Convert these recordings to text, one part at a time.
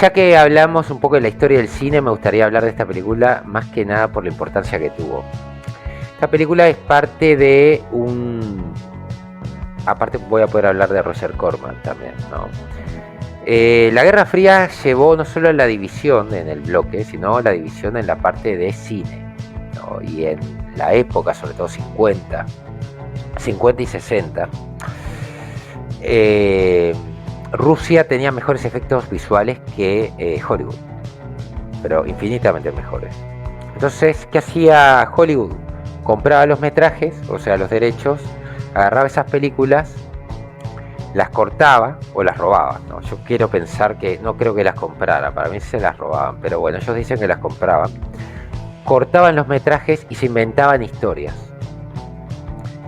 Ya que hablamos un poco de la historia del cine, me gustaría hablar de esta película más que nada por la importancia que tuvo. Esta película es parte de un... Aparte voy a poder hablar de Roger Corman también, ¿no? La Guerra Fría llevó no solo a la división en el bloque, sino a la división en la parte de cine, ¿no? Y en la época, sobre todo 50 y 60, eh, Rusia tenía mejores efectos visuales que Hollywood, pero infinitamente mejores. Entonces, ¿qué hacía Hollywood? Compraba los metrajes, o sea, los derechos, agarraba esas películas, las cortaba o las robaba, ¿no? Yo quiero pensar que no creo que las comprara, para mí se las robaban, pero bueno, ellos dicen que las compraban. Cortaban los metrajes y se inventaban historias.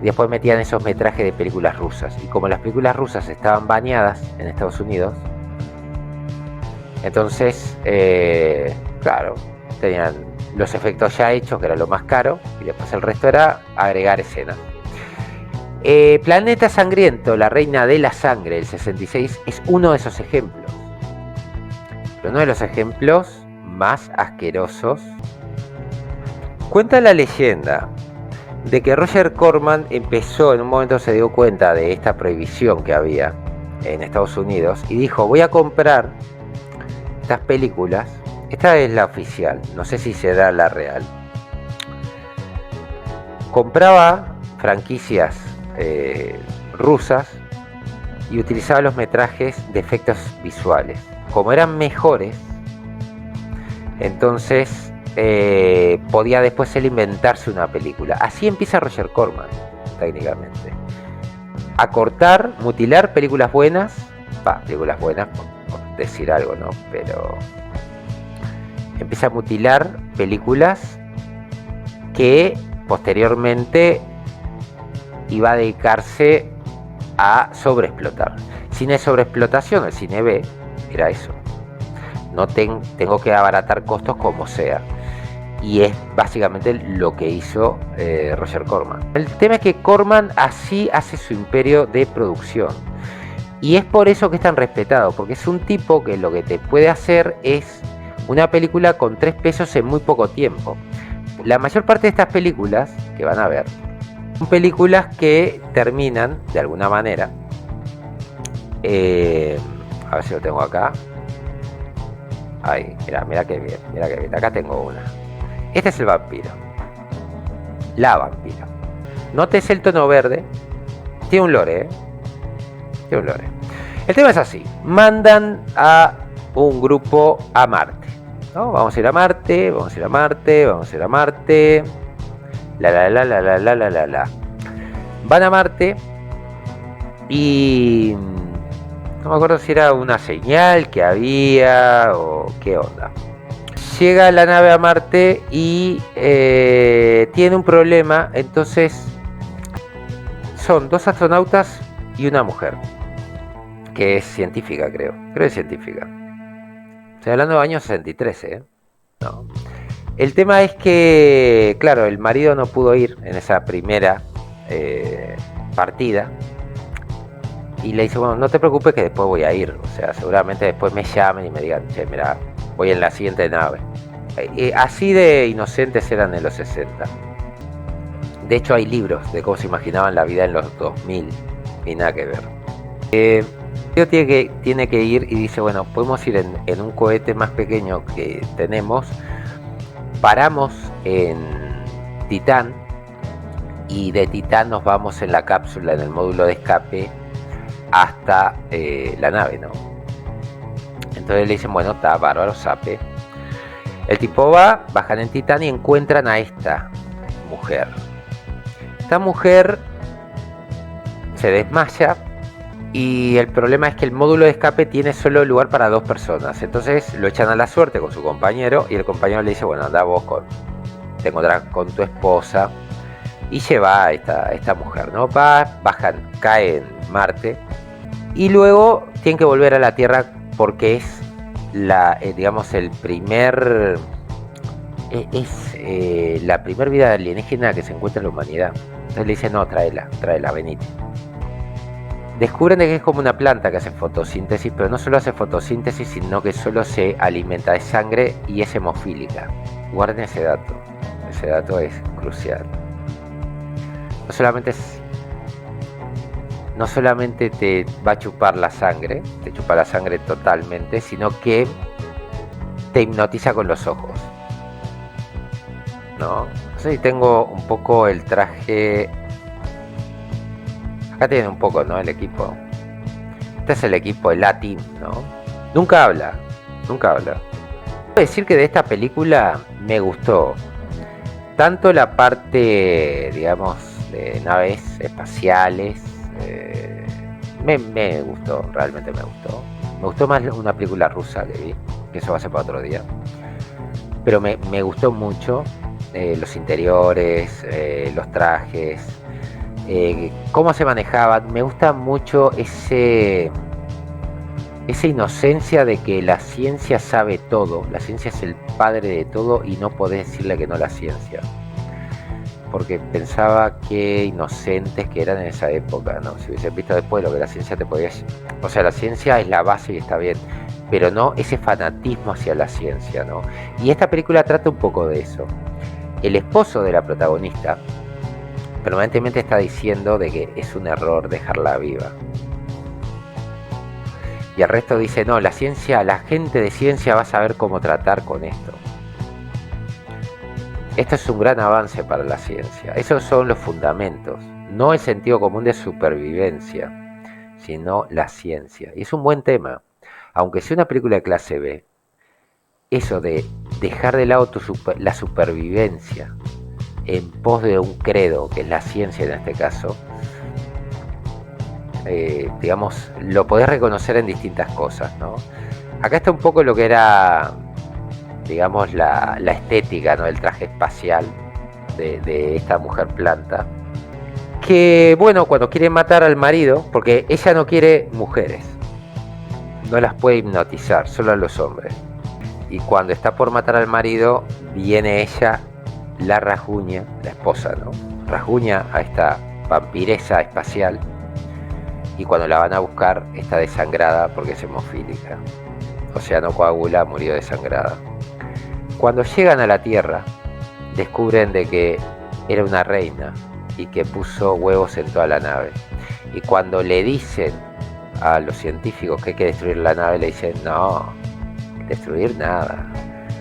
Y después metían esos metrajes de películas rusas. Y como las películas rusas estaban baneadas en Estados Unidos, entonces, claro, tenían los efectos ya hechos, que era lo más caro, y después el resto era agregar escenas. Planeta Sangriento, la reina de la sangre, del 66, es uno de esos ejemplos. Pero uno de los ejemplos más asquerosos. Cuenta la leyenda de que Roger Corman empezó, en un momento se dio cuenta de esta prohibición que había en Estados Unidos y dijo, voy a comprar estas películas. Esta es la oficial, no sé si será la real. Compraba franquicias rusas y utilizaba los metrajes de efectos visuales. Como eran mejores, entonces podía después él inventarse una película. Así empieza Roger Corman, técnicamente. A cortar, mutilar películas buenas, películas buenas por decir algo, ¿no? Pero empieza a mutilar películas que posteriormente iba a dedicarse a sobreexplotar. Cine de sobreexplotación, el cine B, era eso. No tengo que abaratar costos como sea. Y es básicamente lo que hizo Roger Corman. El tema es que Corman así hace su imperio de producción. Y es por eso que es tan respetado, porque es un tipo que lo que te puede hacer es una película con 3 pesos en muy poco tiempo. La mayor parte de estas películas que van a ver son películas que terminan de alguna manera. A ver si lo tengo acá. Ahí, mira que bien, mira que bien. Acá tengo una. Este es el vampiro. La vampiro. Notes el tono verde. Tiene un lore, Tiene un lore. El tema es así. Mandan a un grupo a Marte, ¿no? Vamos a ir a Marte, vamos a ir a Marte, vamos a ir a Marte. La. Van a Marte y no me acuerdo si era una señal que había o qué onda. Llega la nave a Marte y tiene un problema, entonces son 2 astronautas y una mujer, que es científica, creo que es científica. Estoy hablando de años 63, No. El tema es que, claro, el marido no pudo ir en esa primera partida. Y le dice, bueno, no te preocupes que después voy a ir. O sea, seguramente después me llamen y me digan, che, mira, voy en la siguiente nave. Así de inocentes eran en los 60. De hecho, hay libros de cómo se imaginaban la vida en los 2000 y nada que ver. Tiene que ir y dice, bueno, podemos ir en un cohete más pequeño que tenemos. Paramos en Titán y de Titán nos vamos en la cápsula, en el módulo de escape, hasta la nave, ¿no? Entonces le dicen, bueno, está bárbaro, sape. El tipo va, bajan en Titán y encuentran a esta mujer. Esta mujer se desmaya y el problema es que el módulo de escape tiene solo lugar para 2 personas. Entonces lo echan a la suerte con su compañero y el compañero le dice, bueno, anda vos con tu esposa y lleva a esta mujer, ¿no? Bajan, cae en Marte y luego tienen que volver a la Tierra porque es digamos el primer la primer vida alienígena que se encuentra en la humanidad. Entonces le dice, no, tráela, venite. descubren de que es como una planta que hace fotosíntesis, pero no solo hace fotosíntesis, sino que solo se alimenta de sangre y es hemofílica. Guarden ese dato es crucial. No solamente te va a chupar la sangre, te chupa la sangre totalmente, sino que te hipnotiza con los ojos, ¿no? No sé si tengo un poco el traje. Acá tienen un poco, ¿no? El equipo. Este es el equipo, el A-Team, ¿no? Nunca habla. Puedo decir que de esta película me gustó tanto la parte, digamos, de naves espaciales. Me gustó, realmente me gustó. Me gustó más una película rusa que vi, que eso va a ser para otro día. Pero me gustó mucho los interiores, los trajes, cómo se manejaban. Me gusta mucho esa inocencia de que la ciencia sabe todo. La ciencia es el padre de todo y no podés decirle que no a la ciencia. Porque pensaba que inocentes que eran en esa época, ¿no? Si hubiesen visto después lo que la ciencia te podía decir. O sea, la ciencia es la base y está bien, pero no ese fanatismo hacia la ciencia, ¿no? Y esta película trata un poco de eso. El esposo de la protagonista permanentemente está diciendo de que es un error dejarla viva. Y el resto dice, no, la ciencia, la gente de ciencia va a saber cómo tratar con esto. Esto es un gran avance para la ciencia. Esos son los fundamentos. No el sentido común de supervivencia, sino la ciencia. Y es un buen tema. Aunque sea una película de clase B, eso de dejar de lado la supervivencia en pos de un credo, que es la ciencia en este caso, digamos, lo podés reconocer en distintas cosas, ¿no? Acá está un poco lo que era, digamos, la estética, ¿no? El traje espacial de esta mujer planta, que bueno, cuando quiere matar al marido, porque ella no quiere mujeres, no las puede hipnotizar, solo a los hombres, y cuando está por matar al marido, viene ella, la rasguña, la esposa, ¿no? Rasguña a esta vampiresa espacial, y cuando la van a buscar está desangrada porque es hemofílica, o sea, no coagula, murió desangrada. Cuando llegan a la Tierra, descubren de que era una reina y que puso huevos en toda la nave. Y cuando le dicen a los científicos que hay que destruir la nave, le dicen, no, destruir nada.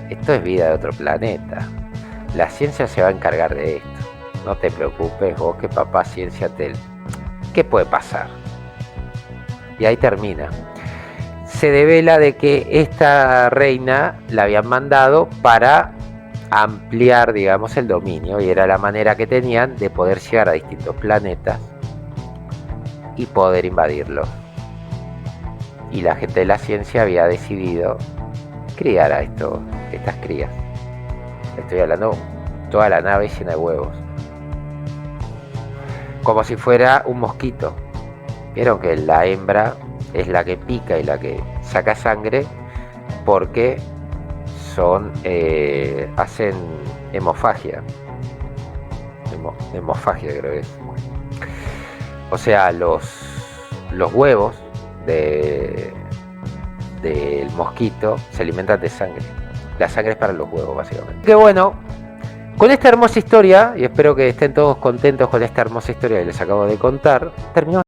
Esto es vida de otro planeta. La ciencia se va a encargar de esto. No te preocupes vos que papá ciencia ¿Qué puede pasar? Y ahí termina. Se devela de que esta reina la habían mandado para ampliar, digamos, el dominio, y era la manera que tenían de poder llegar a distintos planetas y poder invadirlos. Y la gente de la ciencia había decidido criar a estas crías. Estoy hablando toda la nave llena de huevos, como si fuera un mosquito. Vieron que la hembra es la que pica y la que saca sangre, porque hacen hemofagia. Hemofagia creo que es. O sea, los huevos del mosquito se alimentan de sangre. La sangre es para los huevos, básicamente. Que bueno, con esta hermosa historia, y espero que estén todos contentos con esta hermosa historia que les acabo de contar, terminamos.